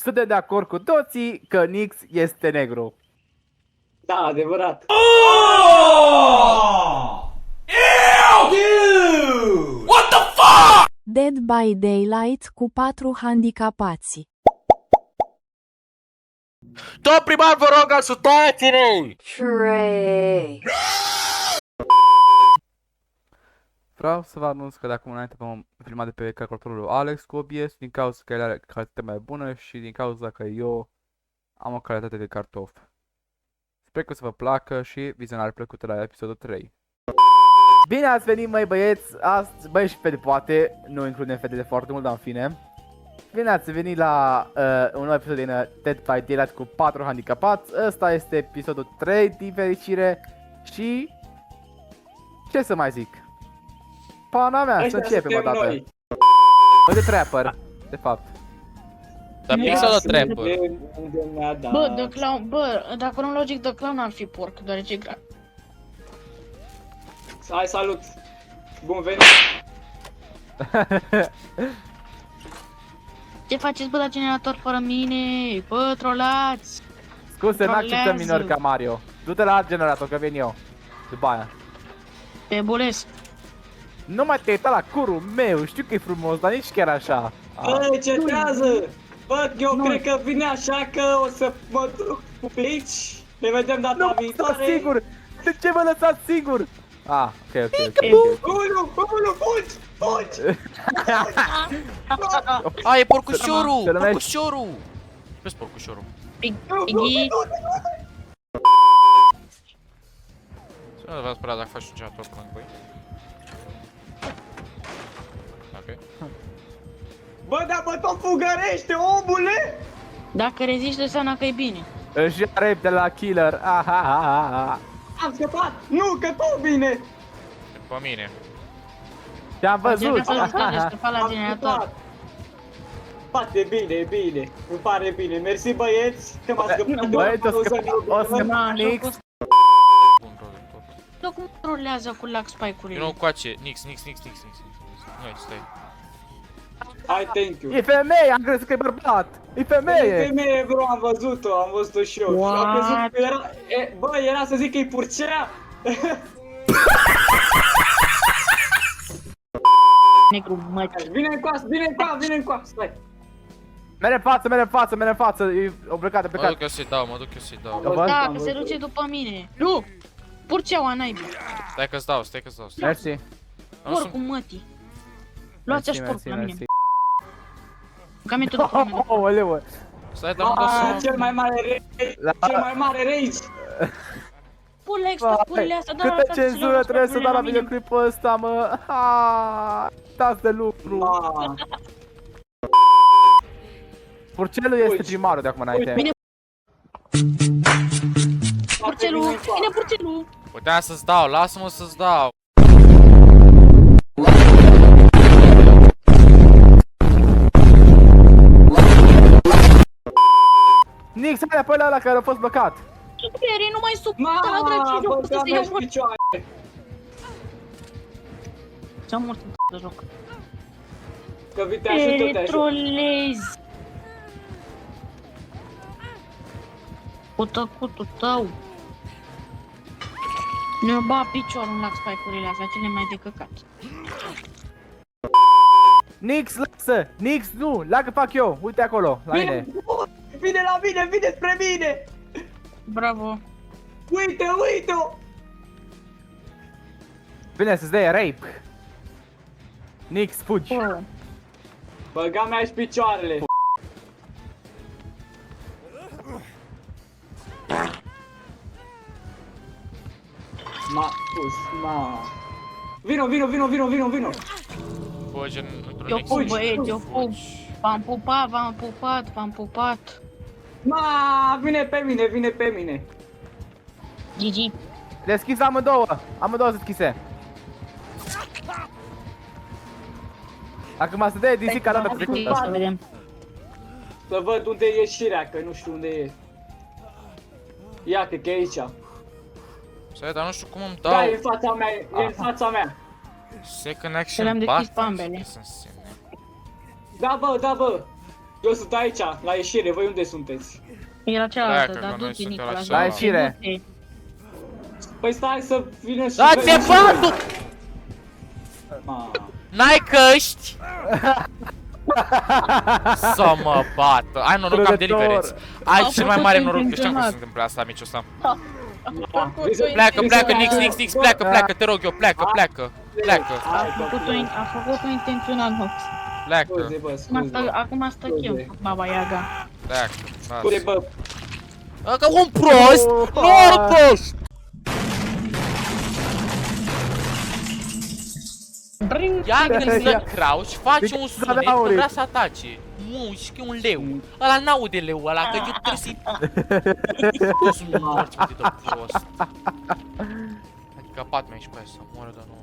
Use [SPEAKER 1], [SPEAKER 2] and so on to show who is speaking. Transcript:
[SPEAKER 1] Suntem de acord cu toții că Nix este negru.
[SPEAKER 2] Da, adevărat.
[SPEAKER 3] Dead by Daylight cu 4 handicapați.
[SPEAKER 4] Domn primar, vă rog, ajutați-ne!
[SPEAKER 3] Trey.
[SPEAKER 1] Vreau să vă anunț că de acum înainte vom filma de pe calculatorul lui Alex cu OBS din cauza că el are calitate mai bună și din cauza că eu am o calitate de cartof. Sper că o să vă placă și vizionare plăcută la episodul 3. Bine ați venit, măi băieți, astăzi, băi și fete poate, nu includem fete de foarte mult, dar în fine. Bine ați venit la un nou episod din Dead by Daylight cu 4 handicapați. Ăsta este episodul 3 din fericire și... ce să mai zic? Pana mea, să
[SPEAKER 2] Ăștia
[SPEAKER 1] începem o
[SPEAKER 2] suntem
[SPEAKER 1] dată.
[SPEAKER 2] noi.
[SPEAKER 1] Bă, de trapper, de fapt.
[SPEAKER 4] Dar
[SPEAKER 2] Ia
[SPEAKER 4] pixel o
[SPEAKER 2] să
[SPEAKER 4] treabă.
[SPEAKER 2] vedem unde mi-a dat.
[SPEAKER 5] Bă, The Clown, bă, dacă nu logic, The Clown ar fi porc, deoarece e grav.
[SPEAKER 2] Hai, salut! Bun venit!
[SPEAKER 5] Ce faceți, bă, la generator fără mine? Bă, trolați!
[SPEAKER 1] Scuze, n-acceptăm
[SPEAKER 5] Trolează.
[SPEAKER 1] minori ca Mario. Du-te la alt generator, că vin eu. După aia.
[SPEAKER 5] Te bulesc.
[SPEAKER 1] Nu mai te uita la curul meu, știu că e frumos, dar nici chiar așa.
[SPEAKER 2] Bă, cetează! Bă, eu
[SPEAKER 5] Nu.
[SPEAKER 2] cred că vine așa că o să mă duc cu plici. Ne vedem data
[SPEAKER 1] Nu,
[SPEAKER 2] viitoare.
[SPEAKER 1] stați sigur! De ce mă lăsați singur? Ah, ok.
[SPEAKER 2] Unu, fugi! Fugi!
[SPEAKER 4] A, e porcușorul!
[SPEAKER 1] Se numește-
[SPEAKER 4] Porcușorul! Vezi porcușorul.
[SPEAKER 5] Piggy.
[SPEAKER 4] Și nu v-ați spărat dacă faci un generator pe lângă voi. Ok.
[SPEAKER 2] Bă, dar mă tot fugărește, omule!
[SPEAKER 5] Dacă reziști, înseamnă că e bine.
[SPEAKER 1] Își ia rape de la killer. Ahahaha.
[SPEAKER 2] Am scăpat! Nu, că tot bine!
[SPEAKER 4] După mine.
[SPEAKER 1] Te-am văzut.
[SPEAKER 5] Încerca să scăpa la
[SPEAKER 2] Am
[SPEAKER 5] generator.
[SPEAKER 2] scăpat! Poate, e bine, e bine. Îmi pare bine. Mersi, băieți, că m-ați scăpat de
[SPEAKER 1] Băieți, o
[SPEAKER 2] pauză
[SPEAKER 1] să
[SPEAKER 5] Da,
[SPEAKER 1] Nix.
[SPEAKER 4] Bun, roze tot.
[SPEAKER 5] Dar cum trolează cu lag spike-urile?
[SPEAKER 4] Eu nu coace. Nix. Nu, stai.
[SPEAKER 2] Hai, thank you.
[SPEAKER 1] E femeie, am crezut că e bărbat. E
[SPEAKER 2] E
[SPEAKER 1] femeie.
[SPEAKER 2] femeie, bro, am văzut-o și eu.
[SPEAKER 5] What?
[SPEAKER 2] Am crezut că era, bă, era să zic că e purcea.
[SPEAKER 5] Negru, măci.
[SPEAKER 2] Vine în coasă, stai.
[SPEAKER 1] Mere în față, e o plecată pe
[SPEAKER 4] Mă
[SPEAKER 1] cat.
[SPEAKER 4] duc eu să-i dau,
[SPEAKER 1] Că văd?
[SPEAKER 5] Da,
[SPEAKER 2] am
[SPEAKER 5] că se
[SPEAKER 2] văzut.
[SPEAKER 5] duce după mine. Nu! Purceaua naibii.
[SPEAKER 4] Stai că-ți dau.
[SPEAKER 1] Mersi.
[SPEAKER 4] Nu sunt-
[SPEAKER 5] Porcul mătii. Luați așa porcul la mine.
[SPEAKER 1] mersi.
[SPEAKER 5] Cam e tot după mine.
[SPEAKER 1] Oh, leu.
[SPEAKER 4] Stai, dar mă dau să...
[SPEAKER 2] Cel mai mare rage, cel mai mare rage.
[SPEAKER 5] Pune extracurile astea, dar
[SPEAKER 1] Câtă cenzură trebuie să dau la videoclipul ăsta, mă. Dați de lucru.
[SPEAKER 2] Ma.
[SPEAKER 1] Purcelul este
[SPEAKER 2] Uite.
[SPEAKER 1] primarul de acum înainte.
[SPEAKER 5] Bine.
[SPEAKER 2] Poate
[SPEAKER 5] Purcelul,
[SPEAKER 2] vine în coasă.
[SPEAKER 5] vine purcelul.
[SPEAKER 4] Putea să-ți dau, lasă-mă să-ți dau.
[SPEAKER 1] Nix, hai apoi la ăla care a fost blocat.
[SPEAKER 5] Ieri nu mai sub
[SPEAKER 2] Ma,
[SPEAKER 5] la draci, eu
[SPEAKER 2] bă,
[SPEAKER 5] pot să
[SPEAKER 2] doamne,
[SPEAKER 5] iau
[SPEAKER 2] și
[SPEAKER 5] mort.
[SPEAKER 2] picioare.
[SPEAKER 5] Ce-am mort în de joc.
[SPEAKER 2] Că vi te ajută, te
[SPEAKER 5] Te
[SPEAKER 2] ajută.
[SPEAKER 5] trolezi. Cu tăcutul tău. Ne-o ba piciorul în lac spike-urile astea, cele mai de căcat.
[SPEAKER 1] Nix, lasă! Nix, nu! Lagă fac eu! Uite acolo, la mine.
[SPEAKER 2] Vine la mine, vine spre mine.
[SPEAKER 5] Bravo.
[SPEAKER 2] Uite-o.
[SPEAKER 1] Bine, să-ți dea rape. Nix, fugi.
[SPEAKER 2] Băga mea și picioarele. M-a pus, ma. Vino.
[SPEAKER 4] Fugi într-un
[SPEAKER 5] Eu
[SPEAKER 4] Nix.
[SPEAKER 5] pup, băieți, eu pup. V-am pupat.
[SPEAKER 2] Ma, vine pe mine.
[SPEAKER 5] Gigi.
[SPEAKER 1] Deschis amândouă deschise. Dacă mă să dea DC ca data trecută.
[SPEAKER 5] Să vedem.
[SPEAKER 2] Să văd unde e ieșirea, că nu știu unde e. Ia, că e aici.
[SPEAKER 4] Stai, dar nu știu cum îmi
[SPEAKER 2] Da,
[SPEAKER 4] dau.
[SPEAKER 2] e în fața mea, e în fața mea.
[SPEAKER 4] Second
[SPEAKER 5] Să
[SPEAKER 4] action
[SPEAKER 5] le-am deschis
[SPEAKER 4] button.
[SPEAKER 5] pe ambele.
[SPEAKER 4] Ce să însemne?
[SPEAKER 2] Da, bă. Eu sunt aici, la ieșire, voi unde sunteți?
[SPEAKER 5] Era cealaltă,
[SPEAKER 4] Pleacă,
[SPEAKER 5] dar
[SPEAKER 4] că noi
[SPEAKER 5] du-te,
[SPEAKER 4] suntem la
[SPEAKER 5] Nicola.
[SPEAKER 4] cealaltă.
[SPEAKER 1] La ieșire.
[SPEAKER 5] du-te.
[SPEAKER 2] Păi stai să vină și...
[SPEAKER 4] Da-ți-e bătul!
[SPEAKER 2] Ma.
[SPEAKER 4] N-ai căști? Să mă bată. Ai noroc că am delivereți. Ai
[SPEAKER 5] Au
[SPEAKER 4] cel mai
[SPEAKER 5] făcut
[SPEAKER 4] mare noroc, că știam cum
[SPEAKER 5] intenționat.
[SPEAKER 4] se întâmplă asta, mici ăsta.
[SPEAKER 2] Pleacă,
[SPEAKER 4] Pleacă, Nix, pleacă, te rog eu, pleacă.
[SPEAKER 5] A făcut-o intenționat, Hox.
[SPEAKER 4] Pleacă,
[SPEAKER 2] Scuze, bă, scuze.
[SPEAKER 5] Acum stă chem, Baba Yaga.
[SPEAKER 4] pleacă.
[SPEAKER 2] Scuze, bă.
[SPEAKER 4] Că un prost! Nu un prost! Ia când stă crouch, face un sunet că vrea să atace. Mușchi un leu. Ăla n-aude leu ăla, că eu trebuie să-i... Toți sunt morți, mă, de prost. Adică pat mi-a și pe aia să moară, dar nu...